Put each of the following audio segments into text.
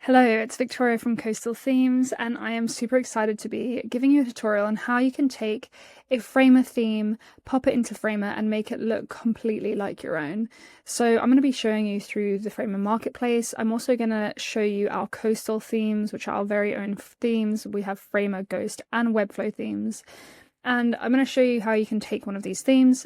Hello, it's Victoria from Coastal Themes, and I am super excited to be giving you a tutorial on how you can take a Framer theme, pop it into Framer, and make it look completely like your own. So I'm going to be showing you through the Framer Marketplace. I'm also going to show you our Coastal themes, which are our very own themes. We have Framer, Ghost, and Webflow themes. And I'm going to show you how you can take one of these themes,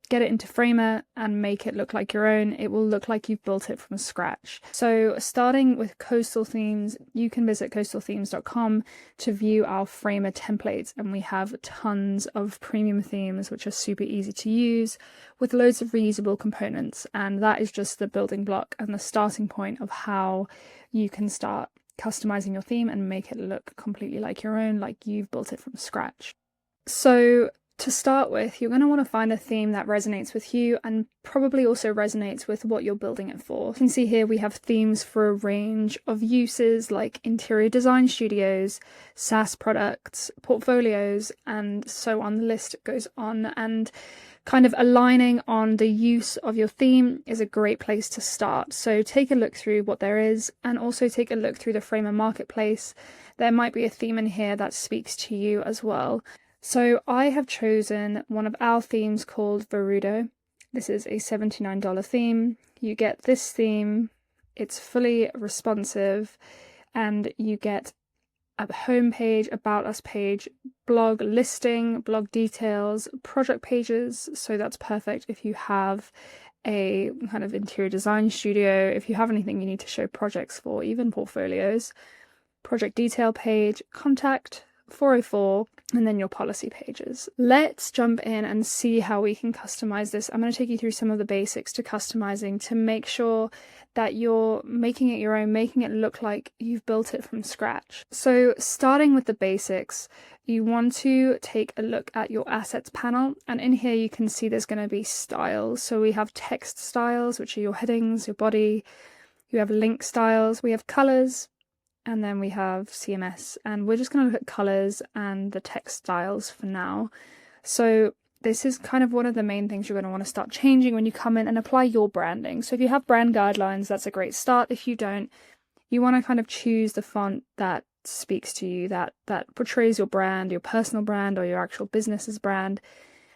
get it into Framer and make it look like your own. It will look like you've built it from scratch. So starting with Coastal Themes, you can visit coastalthemes.com to view our Framer templates, and we have tons of premium themes which are super easy to use with loads of reusable components, and that is just the building block and the starting point of how you can start customizing your theme and make it look completely like your own, like you've built it from scratch. So to start with, you're going to want to find a theme that resonates with you and probably also resonates with what you're building it for. You can see here we have themes for a range of uses like interior design studios, SaaS products, portfolios, and so on. The list goes on, and kind of aligning on the use of your theme is a great place to start. So take a look through what there is, and also take a look through the Framer Marketplace. There might be a theme in here that speaks to you as well. So I have chosen one of our themes called Verudo. This is a $79 theme. You get this theme, it's fully responsive, and you get a home page, about us page, blog listing, blog details, project pages. So that's perfect if you have a kind of interior design studio, if you have anything you need to show projects for, even portfolios, project detail page, contact, 404, and then your policy pages. Let's jump in and see how we can customize this. I'm going to take you through some of the basics to customizing to make sure that you're making it your own, making it look like you've built it from scratch. So starting with the basics, you want to take a look at your assets panel, and in here you can see there's going to be styles. So we have text styles, which are your headings, your body. You have link styles, we have colors, and then we have CMS, and we're just going to look at colors and the text styles for now. So this is kind of one of the main things you're going to want to start changing when you come in and apply your branding. So if you have brand guidelines, that's a great start. If you don't, you want to kind of choose the font that speaks to you, that portrays your brand, your personal brand, or your actual business's brand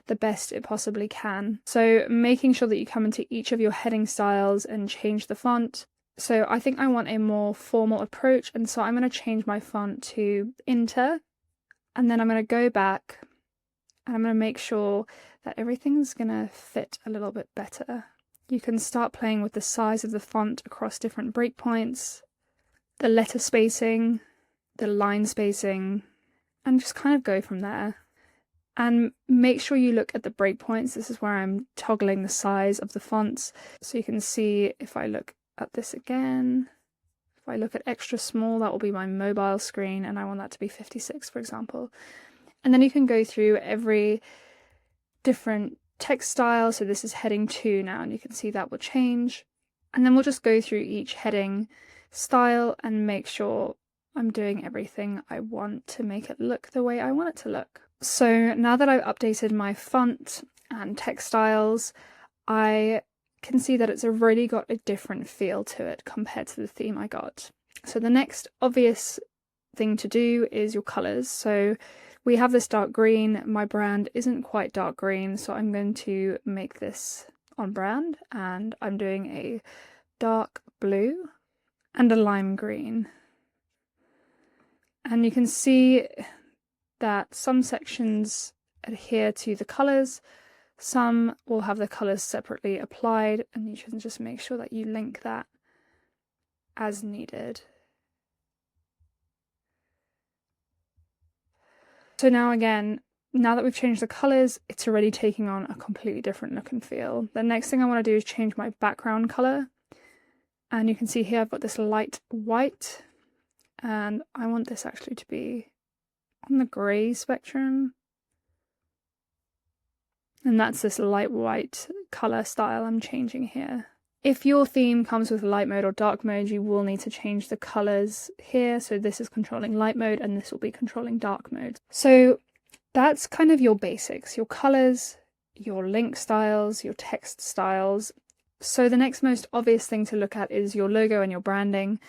the best it possibly can. So making sure that you come into each of your heading styles and change the font. So I think I want a more formal approach, and so I'm going to change my font to Inter, and then I'm going to go back and I'm going to make sure that everything's going to fit a little bit better. You can start playing with the size of the font across different breakpoints, the letter spacing, the line spacing, and just kind of go from there. And make sure you look at the breakpoints. This is where I'm toggling the size of the fonts. So you can see if I look at this again, if I look at extra small, that will be my mobile screen, and I want that to be 56, for example. And then you can go through every different text style. So this is heading 2 now, and you can see that will change. And then we'll just go through each heading style and make sure I'm doing everything I want to make it look the way I want it to look. So now that I've updated my font and text styles, I can see that it's already got a different feel to it compared to the theme I got. So the next obvious thing to do is your colors. So we have this dark green. My brand isn't quite dark green, so I'm going to make this on brand, and I'm doing a dark blue and a lime green. And you can see that some sections adhere to the colors, some will have the colours separately applied, and you should just make sure that you link that as needed. So now again, now that we've changed the colours, it's already taking on a completely different look and feel. The next thing I want to do is change my background colour. And you can see here I've got this light white, and I want this actually to be on the grey spectrum. And that's this light white colour style I'm changing here. If your theme comes with light mode or dark mode, you will need to change the colours here. So this is controlling light mode and this will be controlling dark mode. So that's kind of your basics, your colours, your link styles, your text styles. So the next most obvious thing to look at is your logo and your branding.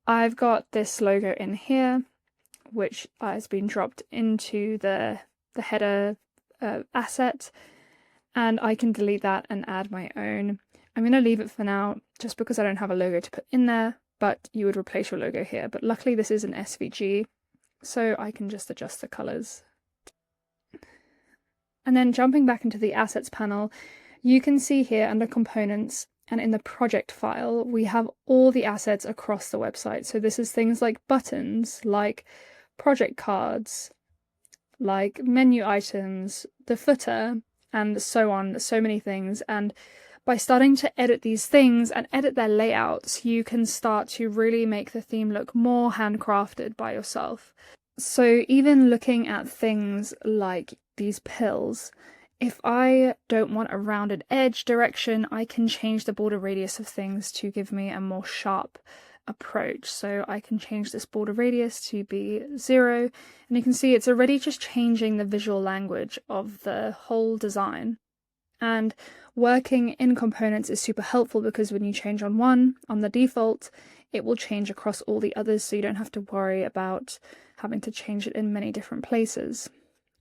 I've got this logo in here, which has been dropped into the header asset, and I can delete that and add my own. I'm going to leave it for now just because I don't have a logo to put in there, but you would replace your logo here. But luckily this is an SVG, so I can just adjust the colors. And then jumping back into the assets panel, you can see here under components and in the project file, we have all the assets across the website. So this is things like buttons, like project cards, like menu items, the footer, and so on, so many things. And by starting to edit these things and edit their layouts, you can start to really make the theme look more handcrafted by yourself. So even looking at things like these pills, if I don't want a rounded edge direction, I can change the border radius of things to give me a more sharp approach. So I can change this border radius to be 0, and you can see it's already just changing the visual language of the whole design. And working in components is super helpful because when you change on one, on the default, it will change across all the others, so you don't have to worry about having to change it in many different places.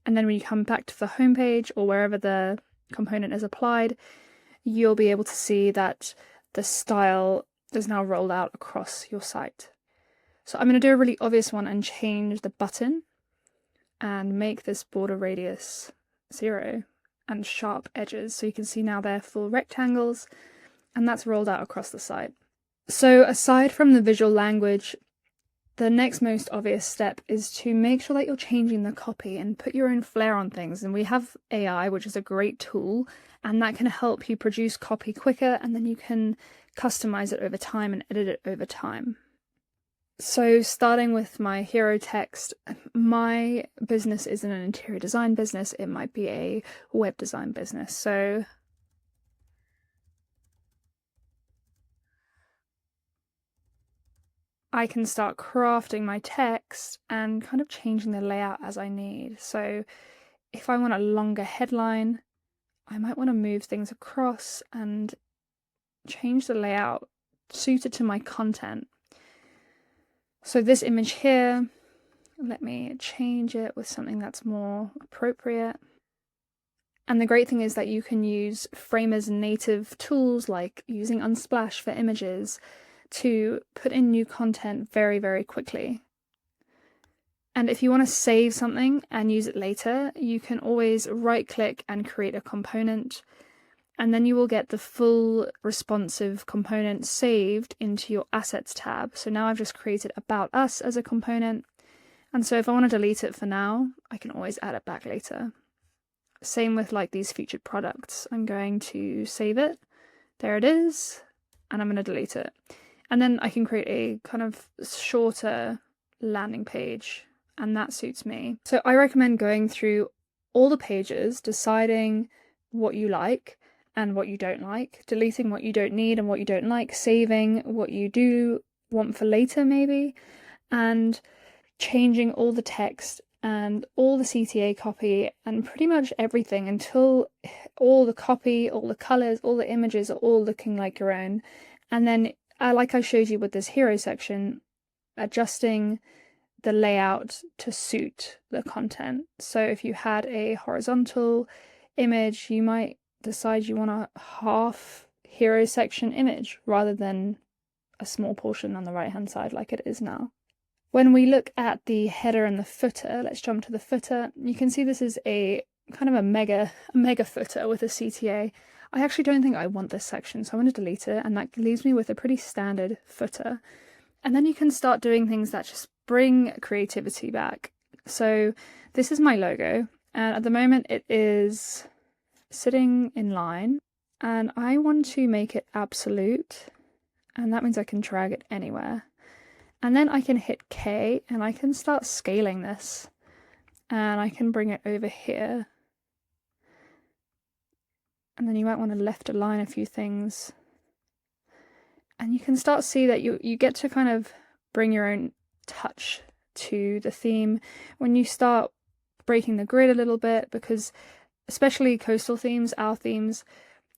And then when you come back to the home page or wherever the component is applied, you'll be able to see that the style is now rolled out across your site. So I'm going to do a really obvious one and change the button and make this border radius 0 and sharp edges. So you can see now they're full rectangles, and that's rolled out across the site. So aside from the visual language, the next most obvious step is to make sure that you're changing the copy and put your own flair on things. And we have AI, which is a great tool, and that can help you produce copy quicker, and then you can customize it over time and edit it over time. So starting with my hero text, my business isn't an interior design business, it might be a web design business. So I can start crafting my text and kind of changing the layout as I need. So if I want a longer headline, I might want to move things across and change the layout suited to my content. So this image here, let me change it with something that's more appropriate. And the great thing is that you can use Framer's native tools, like using Unsplash for images, to put in new content very, very quickly. And if you want to save something and use it later, you can always right-click and create a component, and then you will get the full responsive component saved into your Assets tab. So now I've just created About Us as a component, and so if I want to delete it for now, I can always add it back later. Same with like these featured products. I'm going to save it. There it is, and I'm going to delete it. And then I can create a kind of shorter landing page, and that suits me. So I recommend going through all the pages, deciding what you like and what you don't like, deleting what you don't need and what you don't like, saving what you do want for later maybe, and changing all the text and all the CTA copy and pretty much everything until all the copy, all the colours, all the images are all looking like your own. And then, like I showed you with this hero section, adjusting the layout to suit the content. So if you had a horizontal image, you might decide you want a half hero section image rather than a small portion on the right hand side like it is now. When we look at the header and the footer, let's jump to the footer. You can see this is a kind of a mega footer with a CTA. I actually don't think I want this section, so I'm going to delete it, and that leaves me with a pretty standard footer. And then you can start doing things that just bring creativity back. So this is my logo, and at the moment it is sitting in line, and I want to make it absolute, and that means I can drag it anywhere. And then I can hit K and I can start scaling this, and I can bring it over here. And then you might want to left align a few things, and you can start to see that you get to kind of bring your own touch to the theme when you start breaking the grid a little bit, because especially coastal themes, our themes,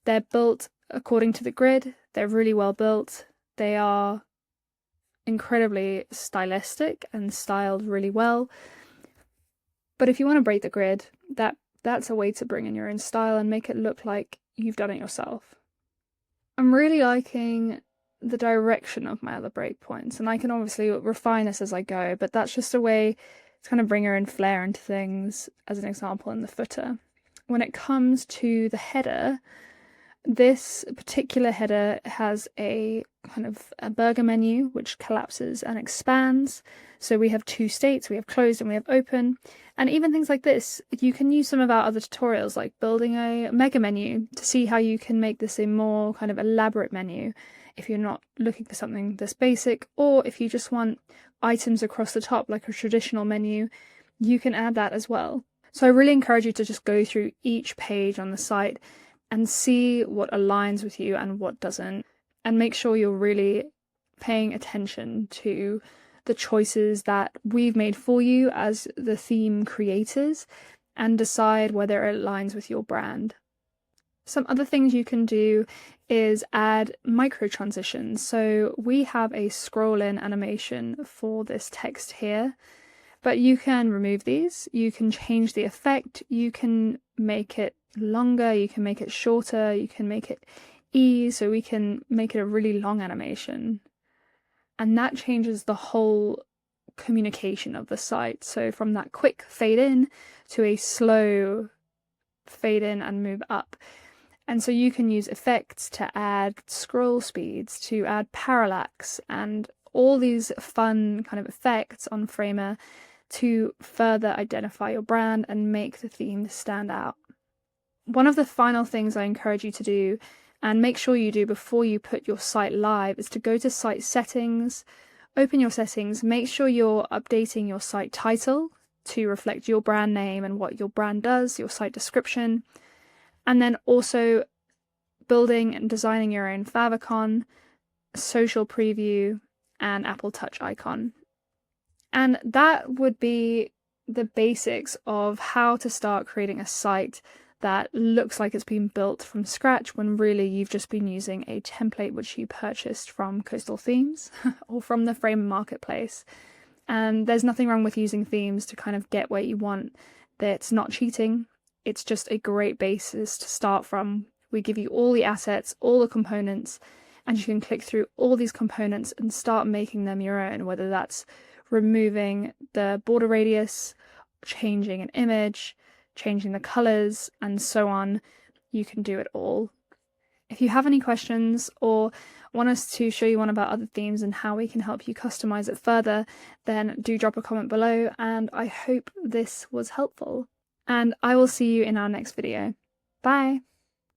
they're built according to the grid. They're really well built. They are incredibly stylistic and styled really well. But if you want to break the grid, that's a way to bring in your own style and make it look like you've done it yourself. I'm really liking the direction of my other breakpoints, and I can obviously refine this as I go, but that's just a way to kind of bring your own flair into things, as an example in the footer. When it comes to the header, this particular header has a kind of a burger menu which collapses and expands. So we have two states, we have closed and we have open. And even things like this, you can use some of our other tutorials, like building a mega menu, to see how you can make this a more kind of elaborate menu if you're not looking for something this basic, or if you just want items across the top like a traditional menu, you can add that as well. So I really encourage you to just go through each page on the site and see what aligns with you and what doesn't, and make sure you're really paying attention to the choices that we've made for you as the theme creators, and decide whether it aligns with your brand. Some other things you can do is add micro transitions. So we have a scroll in animation for this text here, but you can remove these, you can change the effect, you can make it longer, you can make it shorter, you can make it ease, so we can make it a really long animation. And that changes the whole communication of the site. So from that quick fade in to a slow fade in and move up. And so you can use effects to add scroll speeds, to add parallax, and all these fun kind of effects on Framer to further identify your brand and make the theme stand out. One of the final things I encourage you to do, and make sure you do before you put your site live, is to go to site settings, open your settings, make sure you're updating your site title to reflect your brand name and what your brand does, your site description, and then also building and designing your own favicon, social preview, and Apple Touch icon. And that would be the basics of how to start creating a site that looks like it's been built from scratch, when really you've just been using a template which you purchased from Coastal Themes or from the Framer marketplace. And there's nothing wrong with using themes to kind of get where you want. That's not cheating. It's just a great basis to start from. We give you all the assets, all the components, and you can click through all these components and start making them your own, whether that's removing the border radius, changing an image, changing the colors, and so on. You can do it all. If you have any questions or want us to show you one about other themes and how we can help you customize it further, then do drop a comment below, and I hope this was helpful. And I will see you in our next video. Bye!